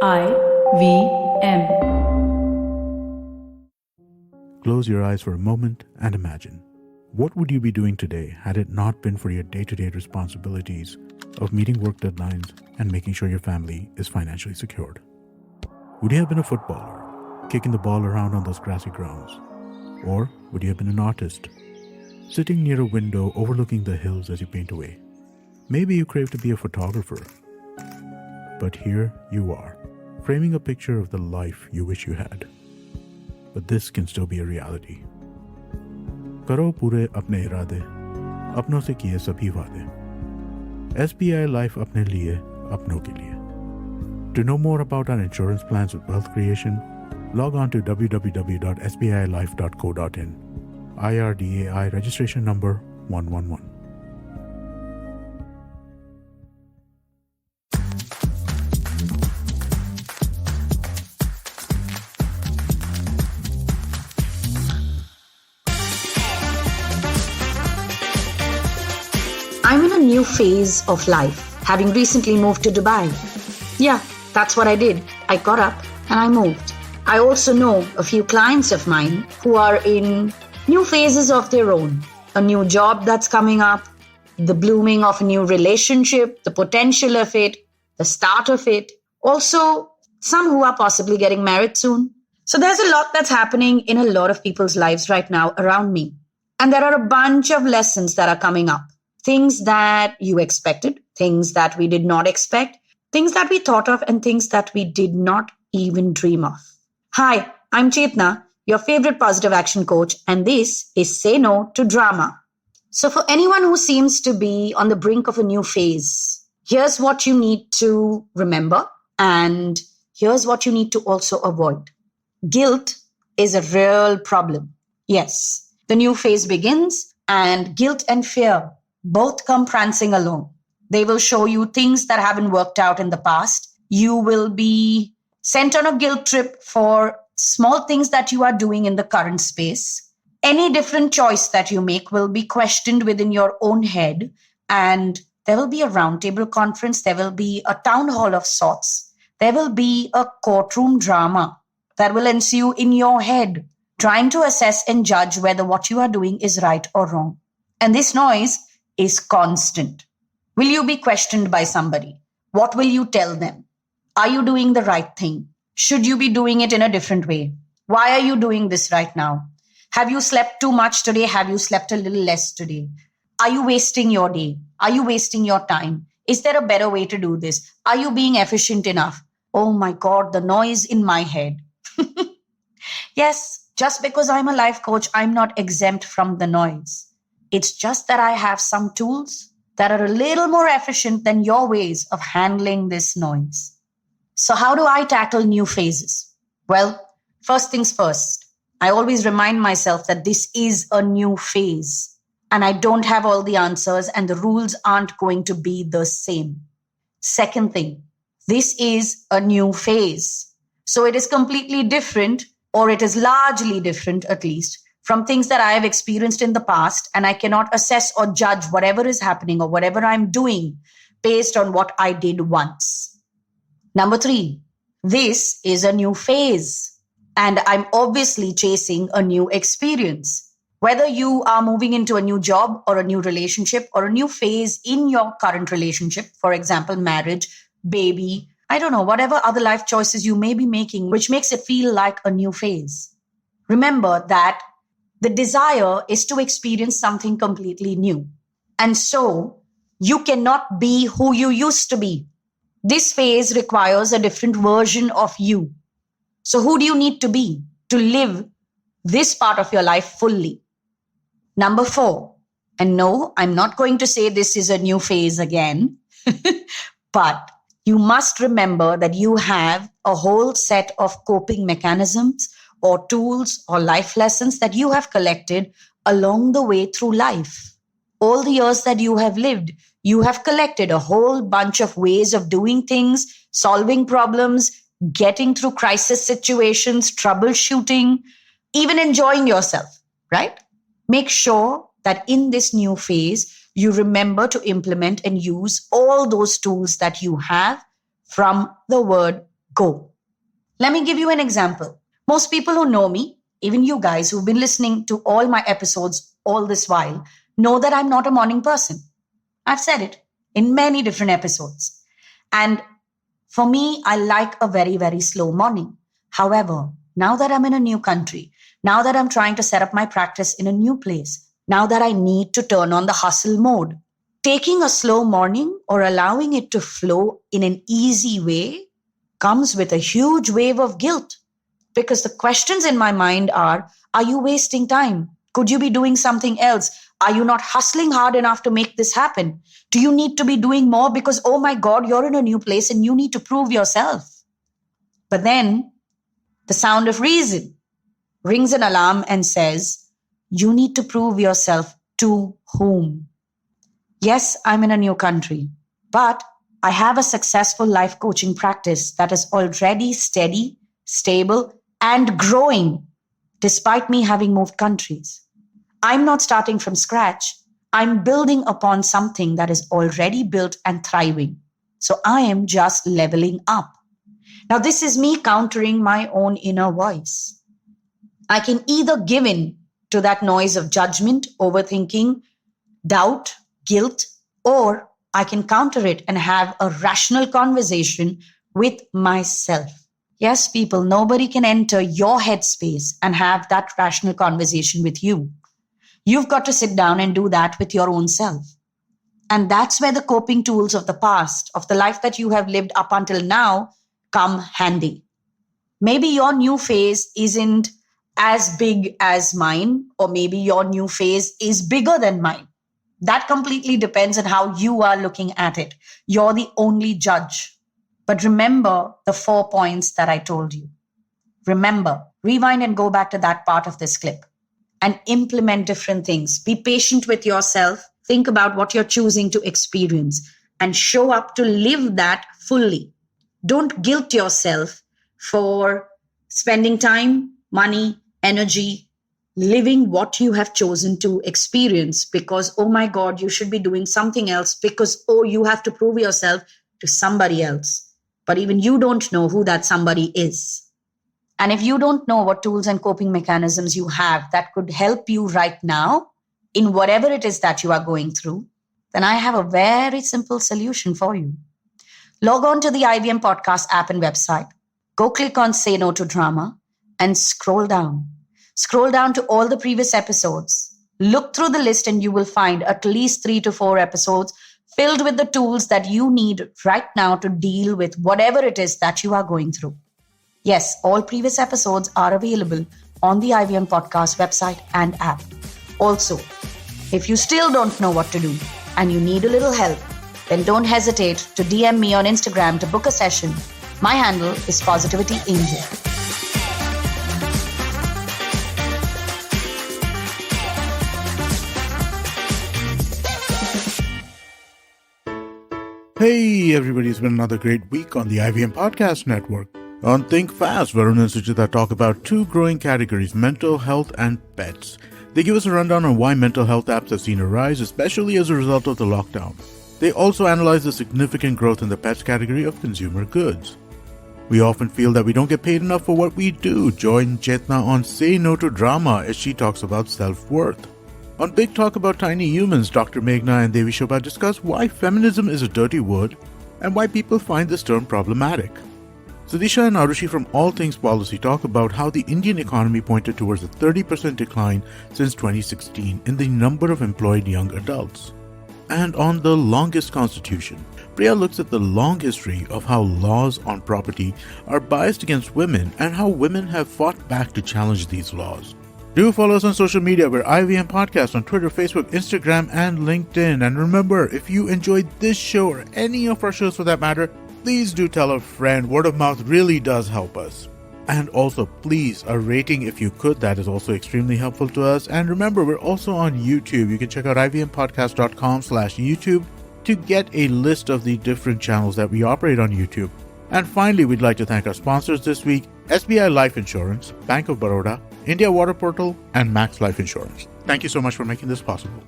IVM. Close your eyes for a moment and imagine. What would you be doing today had it not been for your day-to-day responsibilities of meeting work deadlines and making sure your family is financially secured? Would you have been a footballer, kicking the ball around on those grassy grounds? Or would you have been an artist, sitting near a window overlooking the hills as you paint away? Maybe you crave to be a photographer. But here you are, framing a picture of the life you wish you had. But this can still be a reality. करो पूरे अपने इरादे, अपनों से किए सभी वादे. SBI Life अपने लिए, अपनों के लिए. To know more about our insurance plans with wealth creation, log on to www.sbilife.co.in. IRDAI registration number 111. I'm in a new phase of life, having recently moved to Dubai. Yeah, that's what I did. I got up and I moved. I also know a few clients of mine who are in new phases of their own. A new job that's coming up, the blooming of a new relationship, the potential of it, the start of it. Also, some who are possibly getting married soon. So there's a lot that's happening in a lot of people's lives right now around me. And there are a bunch of lessons that are coming up. Things that you expected, things that we did not expect, things that we thought of, and things that we did not even dream of. Hi, I'm Chetna, your favorite positive action coach, and this is Say No to Drama. So for anyone who seems to be on the brink of a new phase, here's what you need to remember, and here's what you need to also avoid. Guilt is a real problem. Yes, the new phase begins, and guilt and fear both come prancing along. They will show you things that haven't worked out in the past. You will be sent on a guilt trip for small things that you are doing in the current space. Any different choice that you make will be questioned within your own head, and there will be a roundtable conference. There will be a town hall of sorts. There will be a courtroom drama that will ensue in your head, trying to assess and judge whether what you are doing is right or wrong. And this noise is constant. Will you be questioned by somebody? What will you tell them? Are you doing the right thing? Should you be doing it in a different way? Why are you doing this right now? Have you slept too much today? Have you slept a little less today? Are you wasting your day? Are you wasting your time? Is there a better way to do this? Are you being efficient enough? Oh my God, the noise in my head. Yes, just because I'm a life coach, I'm not exempt from the noise. It's just that I have some tools that are a little more efficient than your ways of handling this noise. So how do I tackle new phases? Well, first things first, I always remind myself that this is a new phase and I don't have all the answers and the rules aren't going to be the same. Second thing, this is a new phase. So it is completely different, or it is largely different at least, from things that I have experienced in the past, and I cannot assess or judge whatever is happening or whatever I'm doing based on what I did once. Number 3, this is a new phase, and I'm obviously chasing a new experience. Whether you are moving into a new job or a new relationship or a new phase in your current relationship, for example, marriage, baby, I don't know, whatever other life choices you may be making, which makes it feel like a new phase. Remember that the desire is to experience something completely new. And so you cannot be who you used to be. This phase requires a different version of you. So who do you need to be to live this part of your life fully? Number 4, and no, I'm not going to say this is a new phase again, but you must remember that you have a whole set of coping mechanisms or tools or life lessons that you have collected along the way through life. All the years that you have lived, you have collected a whole bunch of ways of doing things, solving problems, getting through crisis situations, troubleshooting, even enjoying yourself, right? Make sure that in this new phase, you remember to implement and use all those tools that you have from the word go. Let me give you an example. Most people who know me, even you guys who've been listening to all my episodes all this while, know that I'm not a morning person. I've said it in many different episodes. And for me, I like a very, very slow morning. However, now that I'm in a new country, now that I'm trying to set up my practice in a new place, now that I need to turn on the hustle mode, taking a slow morning or allowing it to flow in an easy way comes with a huge wave of guilt. Because the questions in my mind are you wasting time? Could you be doing something else? Are you not hustling hard enough to make this happen? Do you need to be doing more because, oh my God, you're in a new place and you need to prove yourself? But then the sound of reason rings an alarm and says, you need to prove yourself to whom? Yes, I'm in a new country, but I have a successful life coaching practice that is already steady, stable, and growing despite me having moved countries. I'm not starting from scratch. I'm building upon something that is already built and thriving. So I am just leveling up. Now, this is me countering my own inner voice. I can either give in to that noise of judgment, overthinking, doubt, guilt, or I can counter it and have a rational conversation with myself. Yes, people, nobody can enter your headspace and have that rational conversation with you. You've got to sit down and do that with your own self. And that's where the coping tools of the past, of the life that you have lived up until now, come handy. Maybe your new phase isn't as big as mine, or maybe your new phase is bigger than mine. That completely depends on how you are looking at it. You're the only judge. But remember the 4 points that I told you. Remember, rewind and go back to that part of this clip and implement different things. Be patient with yourself. Think about what you're choosing to experience and show up to live that fully. Don't guilt yourself for spending time, money, energy, living what you have chosen to experience because, oh my God, you should be doing something else because, oh, you have to prove yourself to somebody else. But even you don't know who that somebody is. And if you don't know what tools and coping mechanisms you have that could help you right now in whatever it is that you are going through, then I have a very simple solution for you. Log on to the IVM Podcast app and website. Go click on Say No to Drama and scroll down. Scroll down to all the previous episodes. Look through the list and you will find at least 3 to 4 episodes filled with the tools that you need right now to deal with whatever it is that you are going through. Yes, all previous episodes are available on the IVM Podcast website and app. Also, if you still don't know what to do and you need a little help, then don't hesitate to DM me on Instagram to book a session. My handle is Positivity Angel. Hey everybody, it's been another great week on the IVM Podcast Network. On Think Fast, Varun and Suchita talk about 2 growing categories, mental health and pets. They give us a rundown on why mental health apps have seen a rise, especially as a result of the lockdown. They also analyze the significant growth in the pets category of consumer goods. We often feel that we don't get paid enough for what we do. Join Chetna on Say No to Drama as she talks about self-worth. On Big Talk About Tiny Humans, Dr. Meghna and Devi Shobha discuss why feminism is a dirty word and why people find this term problematic. Sudisha and Arushi from All Things Policy talk about how the Indian economy pointed towards a 30% decline since 2016 in the number of employed young adults. And on The Longest Constitution, Priya looks at the long history of how laws on property are biased against women and how women have fought back to challenge these laws. Do follow us on social media. We're IVM Podcast on Twitter, Facebook, Instagram, and LinkedIn. And remember, if you enjoyed this show or any of our shows for that matter, please do tell a friend. Word of mouth really does help us. And also, please, a rating if you could. That is also extremely helpful to us. And remember, we're also on YouTube. You can check out ivmpodcast.com/YouTube to get a list of the different channels that we operate on YouTube. And finally, we'd like to thank our sponsors this week, SBI Life Insurance, Bank of Baroda, India Water Portal, and Max Life Insurance. Thank you so much for making this possible.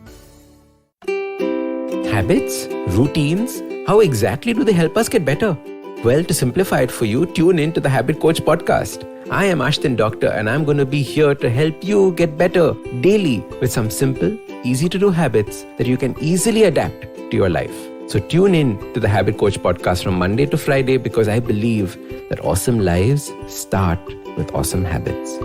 Habits? Routines? How exactly do they help us get better? Well, to simplify it for you, tune in to the Habit Coach podcast. I am Ashton Doctor, and I'm going to be here to help you get better daily with some simple, easy to do habits that you can easily adapt to your life. So tune in to the Habit Coach podcast from Monday to Friday, because I believe that awesome lives start with awesome habits.